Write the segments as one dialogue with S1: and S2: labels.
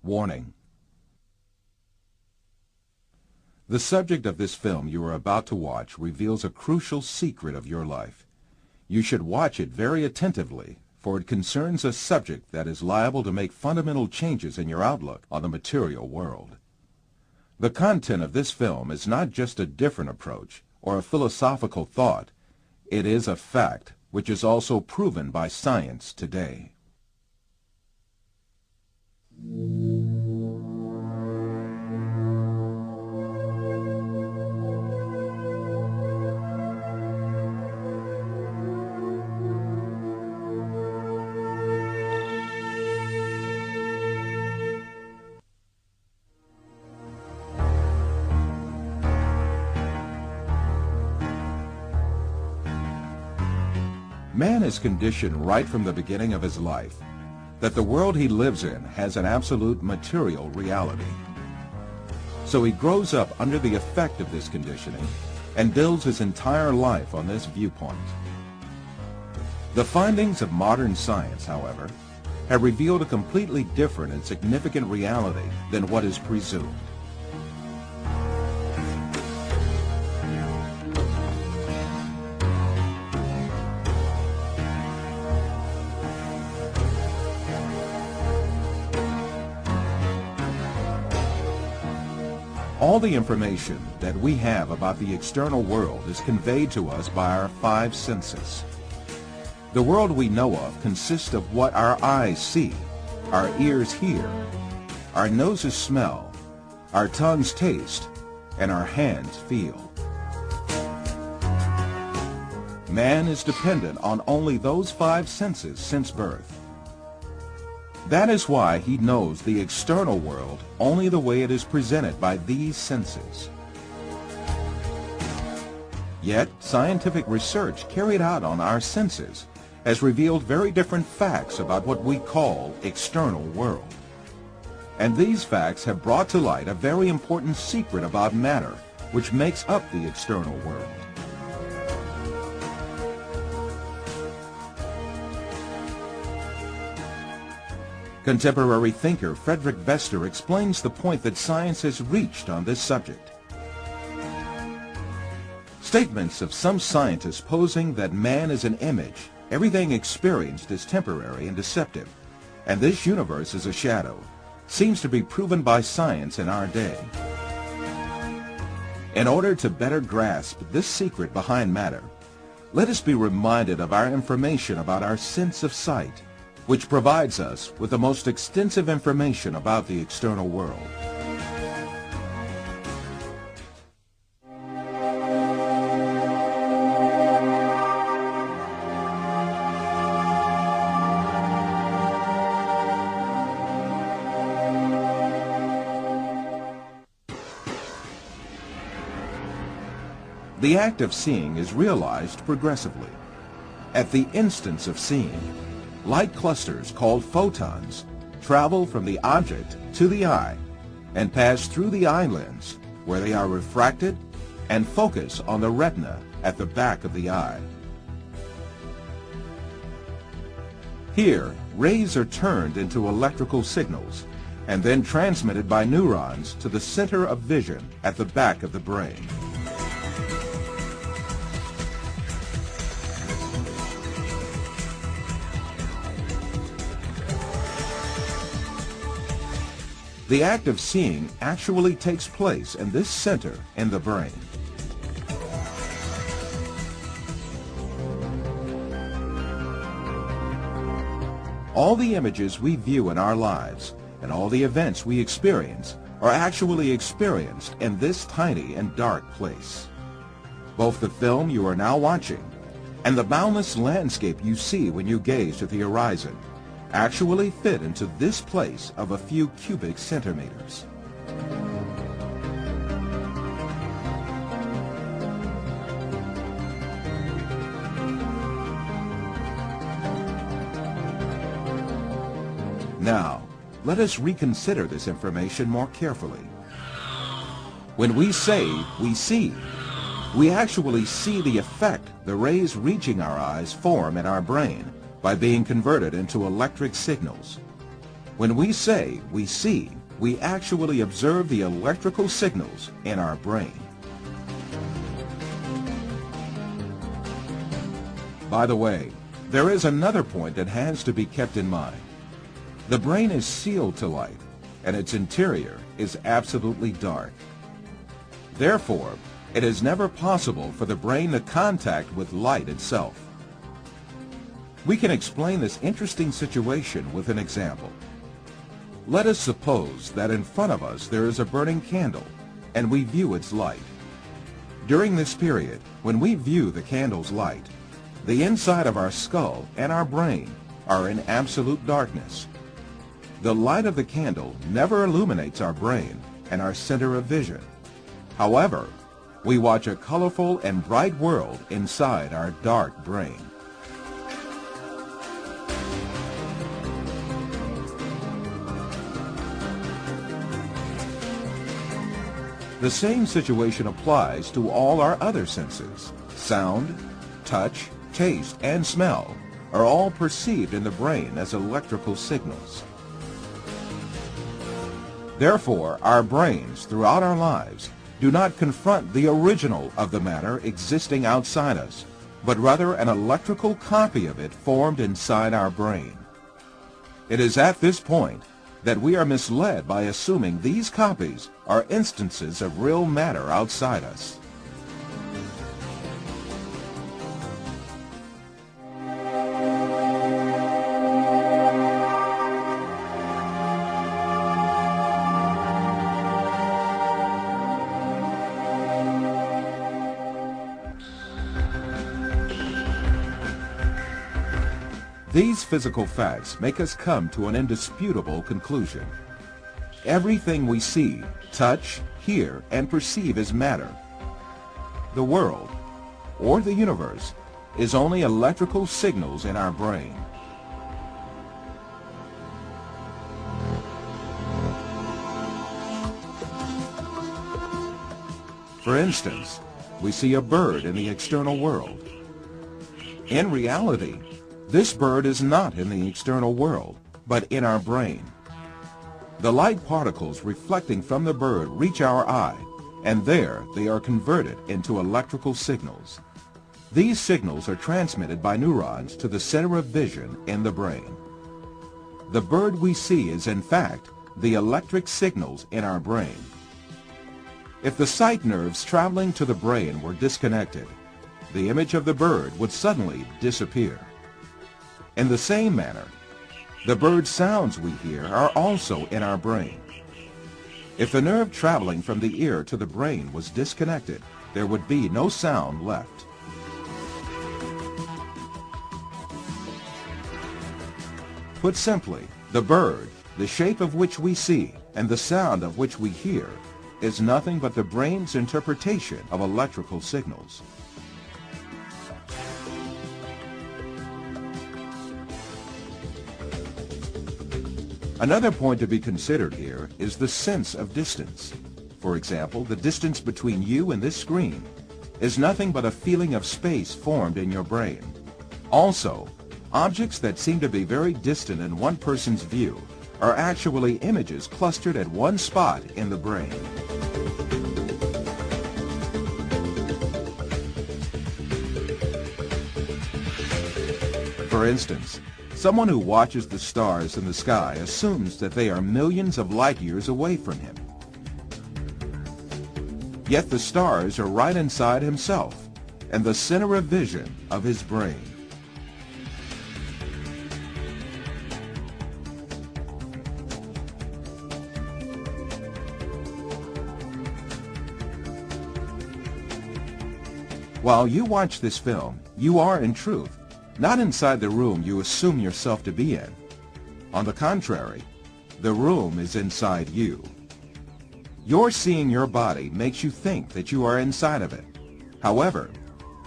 S1: Warning. The subject of this film you are about to watch reveals a crucial secret of your life. You should watch it very attentively, for it concerns a subject that is liable to make fundamental changes in your outlook on the material world. The content of this film is not just a different approach or a philosophical thought. It is a fact which is also proven by science today. Man is conditioned right from the beginning of his life that the world he lives in has an absolute material reality. So he grows up under the effect of this conditioning and builds his entire life on this viewpoint. The findings of modern science, however, have revealed a completely different and significant reality than what is presumed. All the information that we have about the external world is conveyed to us by our five senses. The world we know of consists of what our eyes see, our ears hear, our noses smell, our tongues taste, and our hands feel. Man is dependent on only those five senses since birth. That is why he knows the external world only the way it is presented by these senses. Yet, scientific research carried out on our senses has revealed very different facts about what we call external world. And these facts have brought to light a very important secret about matter which makes up the external world. Contemporary thinker Frederick Vester explains the point that science has reached on this subject. Statements of some scientists posing that man is an image, everything experienced is temporary and deceptive, and this universe is a shadow, seems to be proven by science in our day. In order to better grasp this secret behind matter, let us be reminded of our information about our sense of sight, which provides us with the most extensive information about the external world. The act of seeing is realized progressively. At the instance of seeing, light clusters called photons travel from the object to the eye and pass through the eye lens, where they are refracted and focus on the retina at the back of the eye. Here, rays are turned into electrical signals and then transmitted by neurons to the center of vision at the back of the brain. The act of seeing actually takes place in this center in the brain. All the images we view in our lives and all the events we experience are actually experienced in this tiny and dark place. Both the film you are now watching and the boundless landscape you see when you gaze at the horizon actually fit into this place of a few cubic centimeters. Now, let us reconsider this information more carefully. When we say we see, we actually see the effect the rays reaching our eyes form in our brain by being converted into electric signals. When we say we see, we actually observe the electrical signals in our brain. By the way, there is another point that has to be kept in mind. The brain is sealed to light, and its interior is absolutely dark. Therefore, it is never possible for the brain to contact with light itself. We can explain this interesting situation with an example. Let us suppose that in front of us there is a burning candle, and we view its light. During this period, when we view the candle's light, the inside of our skull and our brain are in absolute darkness. The light of the candle never illuminates our brain and our center of vision. However, we watch a colorful and bright world inside our dark brain. The same situation applies to all our other senses. Sound, touch, taste, and smell are all perceived in the brain as electrical signals. Therefore, our brains throughout our lives do not confront the original of the matter existing outside us, but rather an electrical copy of it formed inside our brain. It is at this point that we are misled by assuming these copies are instances of real matter outside us. These physical facts make us come to an indisputable conclusion. Everything we see, touch, hear, and perceive is matter. The world, or the universe, is only electrical signals in our brain. For instance, we see a bird in the external world. In reality, this bird is not in the external world, but in our brain. The light particles reflecting from the bird reach our eye, and there they are converted into electrical signals. These signals are transmitted by neurons to the center of vision in the brain. The bird we see is in fact the electric signals in our brain. If the sight nerves traveling to the brain were disconnected, the image of the bird would suddenly disappear. In the same manner, the bird sounds we hear are also in our brain. If the nerve traveling from the ear to the brain was disconnected, there would be no sound left. Put simply, the bird, the shape of which we see, and the sound of which we hear, is nothing but the brain's interpretation of electrical signals. Another point to be considered here is the sense of distance. For example, the distance between you and this screen is nothing but a feeling of space formed in your brain. Also, objects that seem to be very distant in one person's view are actually images clustered at one spot in the brain. For instance, someone who watches the stars in the sky assumes that they are millions of light years away from him. Yet the stars are right inside himself and the center of vision of his brain. While you watch this film, you are in truth not inside the room you assume yourself to be in. On the contrary, the room is inside you. Your seeing your body makes you think that you are inside of it. However,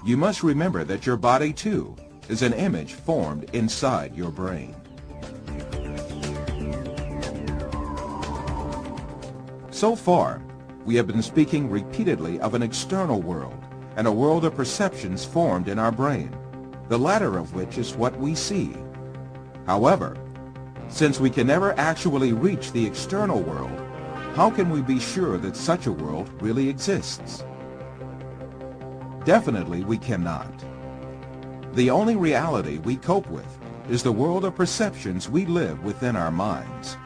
S1: you must remember that your body, too, is an image formed inside your brain. So far, we have been speaking repeatedly of an external world and a world of perceptions formed in our brain, the latter of which is what we see. However, Since we can never actually reach the external world, how can we be sure that such a world really exists? Definitely we cannot. The only reality we cope with is the world of perceptions we live within our minds.